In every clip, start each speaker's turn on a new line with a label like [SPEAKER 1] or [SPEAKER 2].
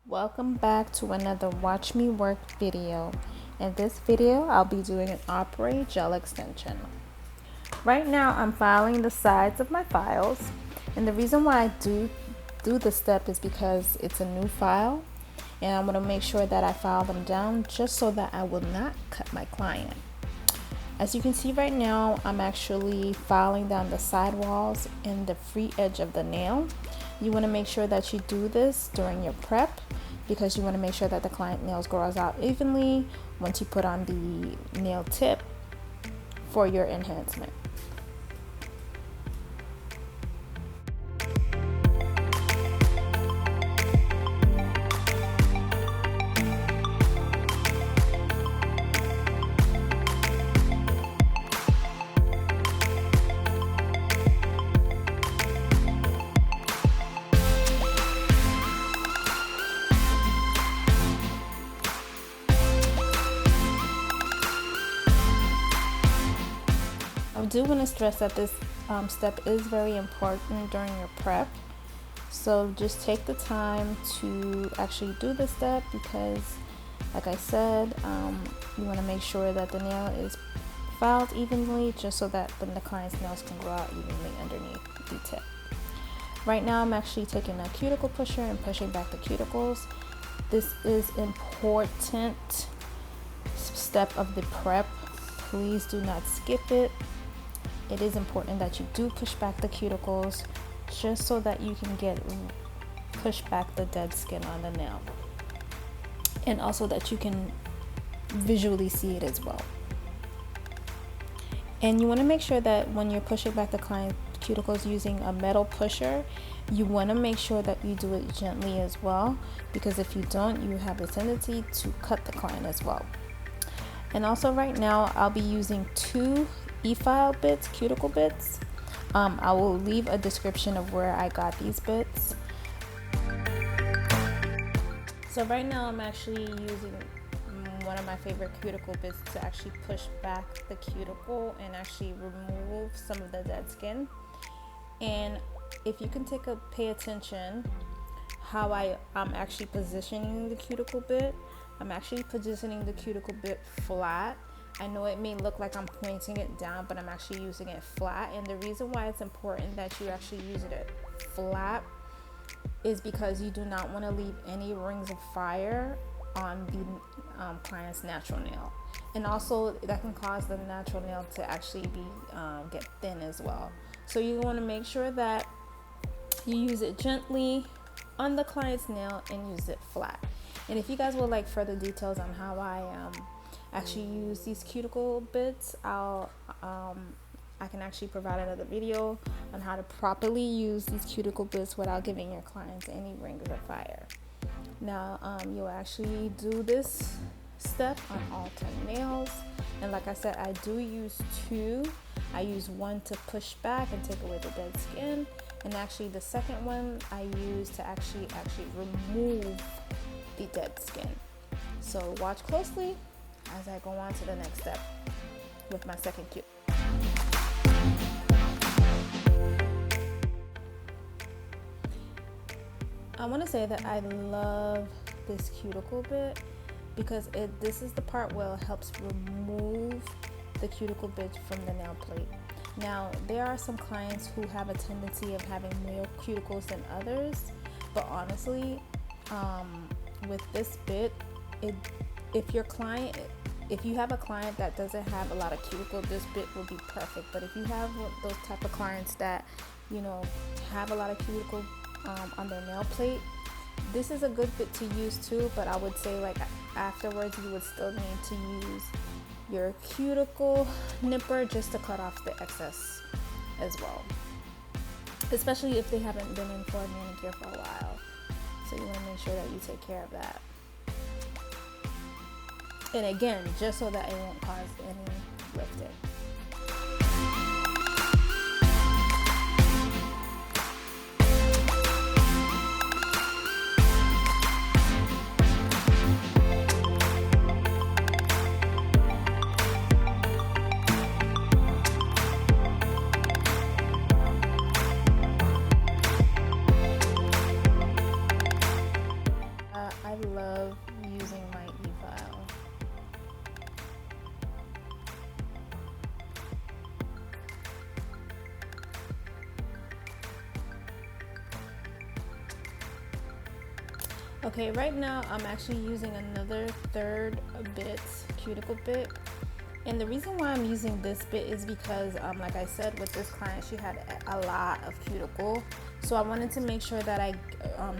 [SPEAKER 1] Welcome back to another Watch Me Work video. In this video, I'll be doing an Apres gel extension. Right now, I'm filing the sides of my files, and the reason why I do this step is because it's a new file, and I want to make sure that I file them down just so that I will not cut my client. As you can see right now, I'm actually filing down the side walls and the free edge of the nail. You want to make sure that you do this during your prep because you want to make sure that the client nails grows out evenly once you put on the nail tip for your enhancement. I do want to stress that this step is very important during your prep. So just take the time to actually do this step because, like I said, you want to make sure that the nail is filed evenly just so that the client's nails can grow out evenly underneath the tip. Right now I'm actually taking a cuticle pusher and pushing back the cuticles. This is important step of the prep. Please do not skip it. It is important that you do push back the cuticles just so that you can push back the dead skin on the nail, and also that you can visually see it as well. And you want to make sure that when you're pushing back the client cuticles using a metal pusher, you want to make sure that you do it gently as well, because if you don't, you have a tendency to cut the client as well. And also right now I'll be using 2 e-file bits, cuticle bits. I will leave a description of where I got these bits. So right now I'm actually using one of my favorite cuticle bits to actually push back the cuticle and actually remove some of the dead skin. And if you can pay attention how I'm actually positioning the cuticle bit, I'm actually positioning the cuticle bit flat. I know it may look like I'm pointing it down, but I'm actually using it flat. And the reason why it's important that you actually use it flat is because you do not want to leave any rings of fire on the client's natural nail. And also that can cause the natural nail to actually get thin as well. So you want to make sure that you use it gently on the client's nail and use it flat. And if you guys would like further details on how I actually use these cuticle bits, I can actually provide another video on how to properly use these cuticle bits without giving your clients any rings of fire. Now you'll actually do this step on all 10 nails, and like I said, I do use 2. I use one to push back and take away the dead skin, and actually the second one I use to actually remove the dead skin. So watch closely as I go on to the next step with my second cuticle. I want to say that I love this cuticle bit because this is the part where it helps remove the cuticle bit from the nail plate. Now, there are some clients who have a tendency of having more cuticles than others, but honestly, with this bit, if you have a client that doesn't have a lot of cuticle, this bit will be perfect. But if you have those type of clients that have a lot of cuticle on their nail plate, this is a good bit to use too. But I would say, like, afterwards you would still need to use your cuticle nipper just to cut off the excess as well, especially if they haven't been in for a manicure for a while. So you want to make sure that you take care of that. And again, just so that it won't cause any lifting. love using my e-file. Okay, right now I'm actually using another third bit, cuticle bit. And the reason why I'm using this bit is because, like I said, with this client, she had a lot of cuticle. So I wanted to make sure that I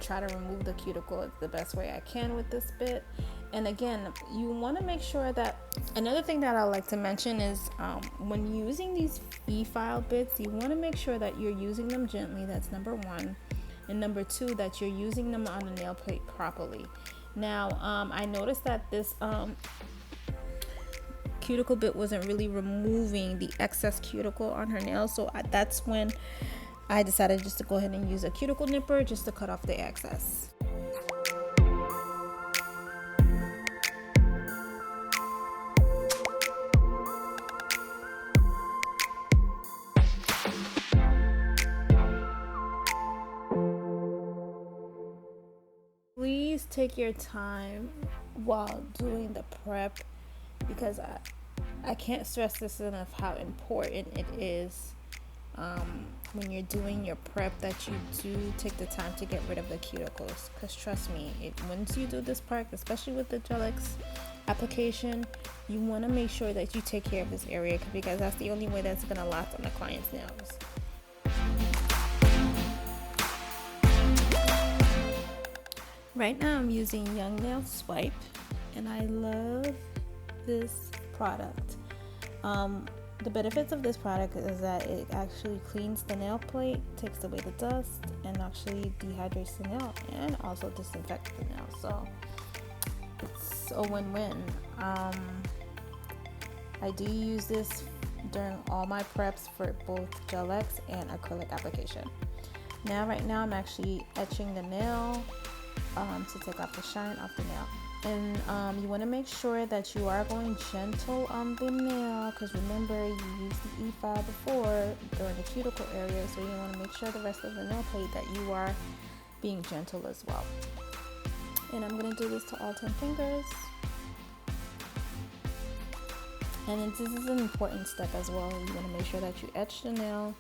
[SPEAKER 1] try to remove the cuticle the best way I can with this bit. And again, you want to make sure that, another thing that I like to mention is when using these e-file bits, you want to make sure that you're using them gently. That's number one. And number two, that you're using them on the nail plate properly. Now, I noticed that this cuticle bit wasn't really removing the excess cuticle on her nails, so that's when I decided just to go ahead and use a cuticle nipper just to cut off the excess. Please take your time while doing the prep, because I can't stress this enough how important it is when you're doing your prep that you do take the time to get rid of the cuticles, because trust me, once you do this part, especially with the Gel X application, you want to make sure that you take care of this area, because that's the only way that's going to last on the client's nails. Right now I'm using Young Nail Swipe, and I love this product. The benefits of this product is that it actually cleans the nail plate, takes away the dust, and actually dehydrates the nail, and also disinfects the nail. So it's a win-win. I do use this during all my preps for both Gel X and acrylic application. Right now I'm actually etching the nail to take off the shine off the nail. And you want to make sure that you are going gentle on the nail, because remember, you used the e-file before during the cuticle area, so you want to make sure the rest of the nail plate that you are being gentle as well. And I'm going to do this to all 10 fingers. And this is an important step as well. You want to make sure that you etch the nail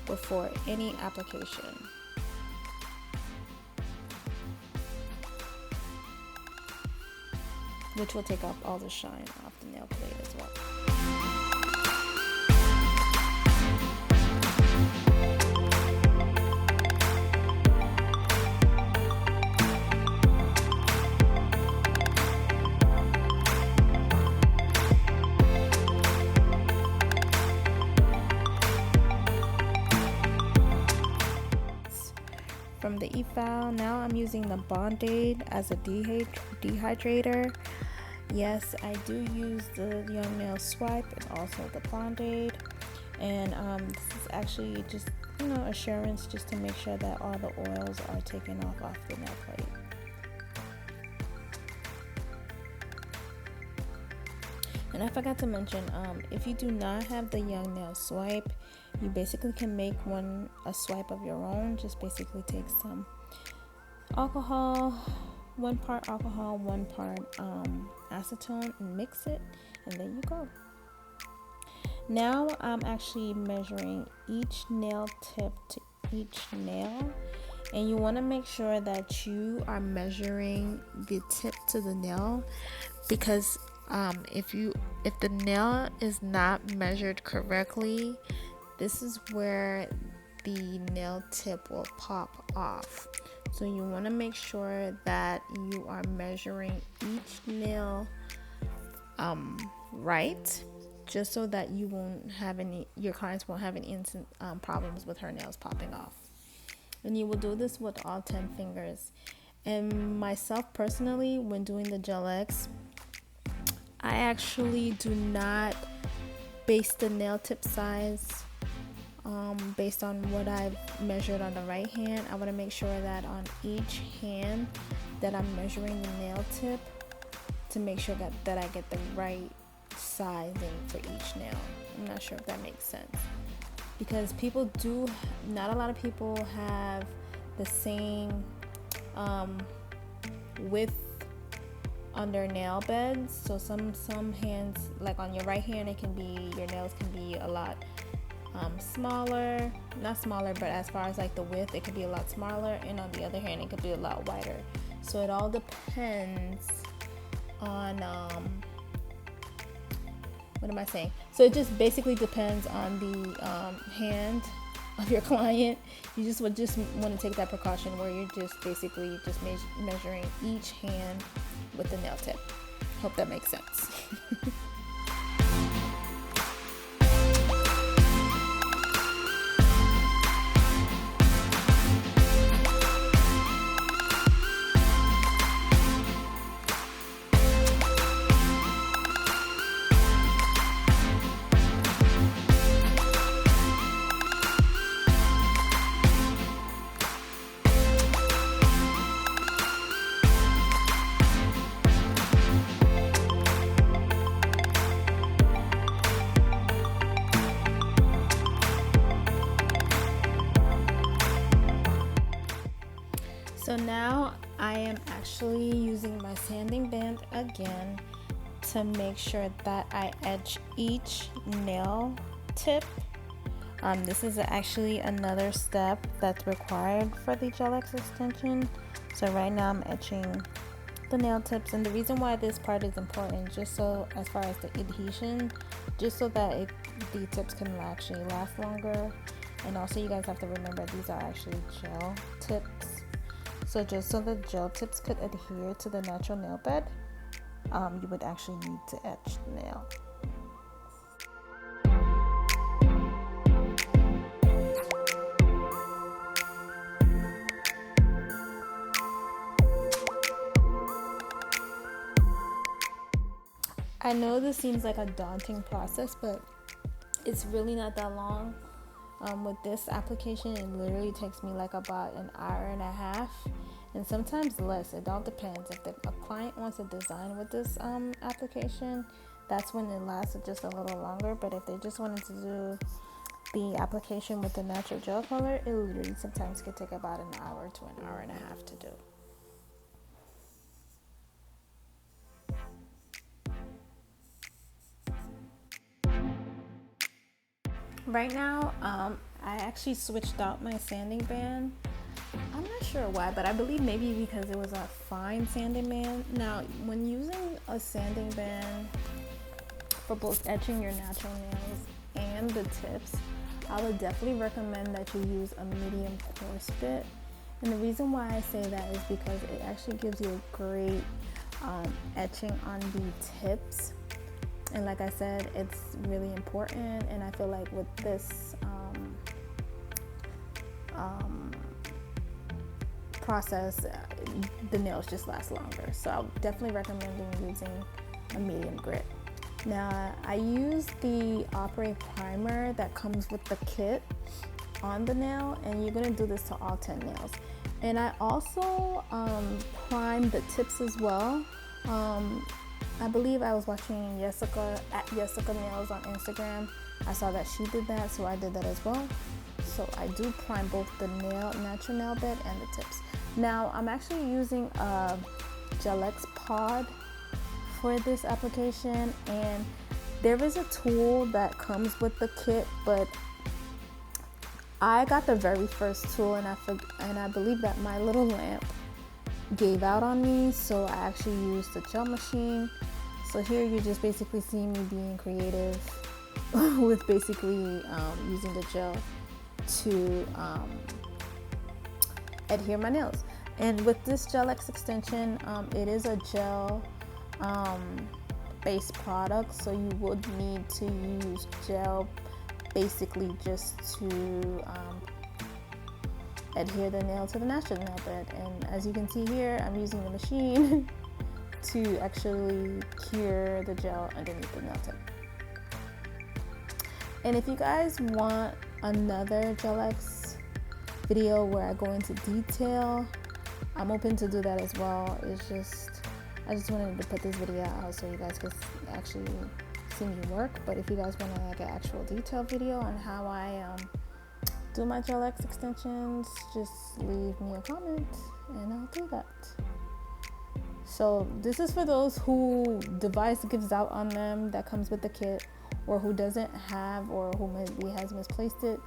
[SPEAKER 1] before any application. Which will take off all the shine off the nail plate as well. From the e-file, now I'm using the Band-Aid as a dehydrator. Yes, I do use the Young Nail Swipe and also the Band-Aid, and this is actually just, assurance just to make sure that all the oils are taken off the nail plate. And I forgot to mention, if you do not have the Young Nail Swipe, you basically can make a swipe of your own. Just basically take some alcohol, 1 part alcohol, 1 part acetone, and mix it, and there you go. Now I'm actually measuring each nail tip to each nail, and you want to make sure that you are measuring the tip to the nail, because if the nail is not measured correctly, this is where the nail tip will pop off. So you want to make sure that you are measuring each nail right, just so that your clients won't have any instant problems with her nails popping off. And you will do this with all 10 fingers. And myself personally, when doing the Gel X, I actually do not base the nail tip size based on what I've measured on the right hand. I want to make sure that on each hand that I'm measuring the nail tip to make sure that I get the right sizing for each nail. I'm not sure if that makes sense, because not a lot of people have the same width on their nail beds. So some hands, like on your right hand, your nails can be a lot smaller, not smaller, but as far as like the width, it could be a lot smaller, and on the other hand, it could be a lot wider. So it all depends on what am I saying? So it just basically depends on the hand of your client. You just want to take that precaution where you're just basically just measuring each hand with the nail tip. Hope that makes sense. So now I am actually using my sanding band again to make sure that I edge each nail tip. This is actually another step that's required for the Gel X extension. So right now I'm edging the nail tips, and the reason why this part is important, just so as far as the adhesion, just so that the tips can actually last longer. And also you guys have to remember these are actually gel tips. So just so the gel tips could adhere to the natural nail bed, you would actually need to etch the nail. I know this seems like a daunting process, but it's really not that long. With this application, it literally takes me like about an hour and a half, and sometimes less. It all depends. If a client wants a design with this application, that's when it lasts just a little longer. But if they just wanted to do the application with the natural gel color, it literally sometimes could take about an hour to an hour and a half to do. Right now, I actually switched out my sanding band. I'm not sure why, but I believe maybe because it was a fine sanding band. Now, when using a sanding band for both etching your natural nails and the tips, I would definitely recommend that you use a medium coarse bit. And the reason why I say that is because it actually gives you a great etching on the tips. And like I said, it's really important, and I feel like with this process, the nails just last longer. So I'll definitely recommend using a medium grit. Now, I use the Apres primer that comes with the kit on the nail, and you're gonna do this to all 10 nails. And I also prime the tips as well. I believe I was watching Jessica Nails on Instagram. I saw that she did that, so I did that as well. So I do prime both the natural nail bed and the tips. Now I'm actually using a Gel X pod for this application, and there is a tool that comes with the kit, but I got the very first tool, and I believe that my little lamp gave out on me, so I actually used the gel machine. So here you just basically see me being creative with basically using the gel to adhere my nails. And with this Gel X extension, it is a gel based product, so you would need to use gel basically just to adhere the nail to the natural nail bed. And as you can see here, I'm using the machine to actually cure the gel underneath the nail tip. And if you guys want another Gel X video where I go into detail, I'm open to do that as well. I just wanted to put this video out so you guys could actually see me work. But if you guys want like an actual detailed video on how I do my Gel X extensions, just leave me a comment and I'll do that. So this is for those who device gives out on them that comes with the kit, or who doesn't have, or who maybe has misplaced it.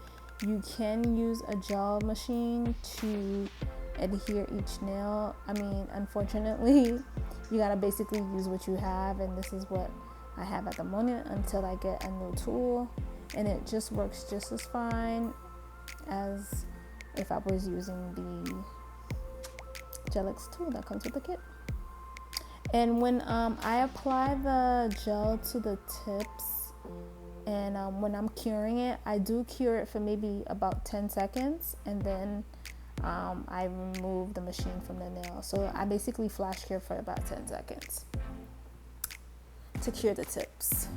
[SPEAKER 1] You can use a gel machine to adhere each nail. I mean, unfortunately, you gotta basically use what you have, and this is what I have at the moment until I get a new tool, and it just works just as fine as if I was using the Gelix tool that comes with the kit. And when I apply the gel to the tips, and when I'm curing it, I do cure it for maybe about 10 seconds, and then I remove the machine from the nail. So I basically flash cure for about 10 seconds to cure the tips.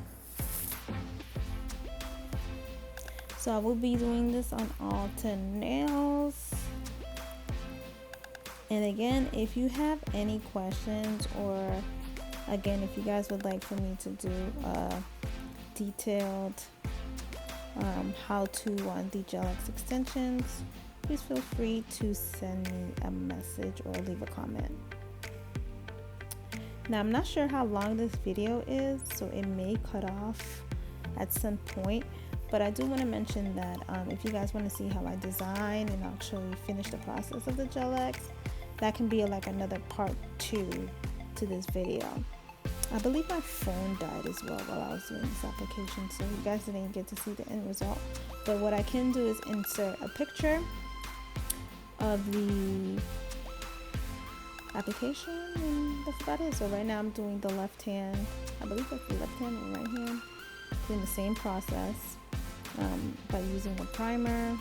[SPEAKER 1] So I will be doing this on all 10 nails. And again, if you have any questions, or again, if you guys would like for me to do a detailed how-to on the Gelix extensions, please feel free to send me a message or leave a comment. Now, I'm not sure how long this video is, so it may cut off at some point, but I do want to mention that if you guys want to see how I design and actually finish the process of the Gelix, that can be like another part 2 to this video. I believe my phone died as well while I was doing this application, so you guys didn't get to see the end result. But what I can do is insert a picture of the application, and that's about it. So right now I'm doing the left hand, I believe that's the left hand and right hand, doing the same process by using the primer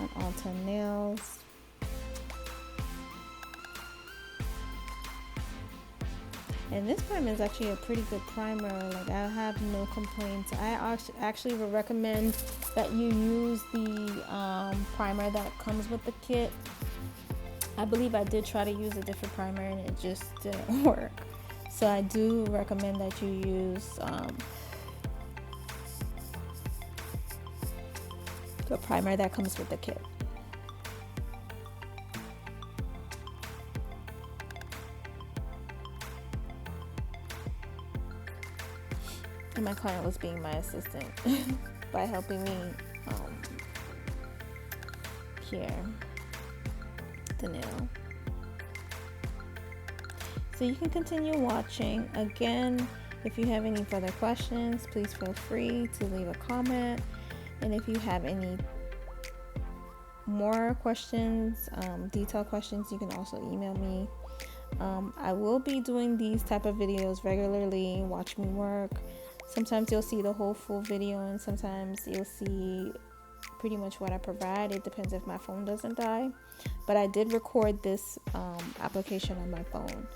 [SPEAKER 1] on all 10 nails. And this primer is actually a pretty good primer. Like, I have no complaints. I actually would recommend that you use the primer that comes with the kit. I believe I did try to use a different primer and it just didn't work. So I do recommend that you use the primer that comes with the kit. And my client was being my assistant by helping me cure the nail. So you can continue watching. Again, if you have any further questions, please feel free to leave a comment. And if you have any more questions, detailed questions, you can also email me. I will be doing these type of videos regularly. Watch me work. Sometimes you'll see the whole full video, and sometimes you'll see pretty much what I provide. It depends if my phone doesn't die. But I did record this application on my phone.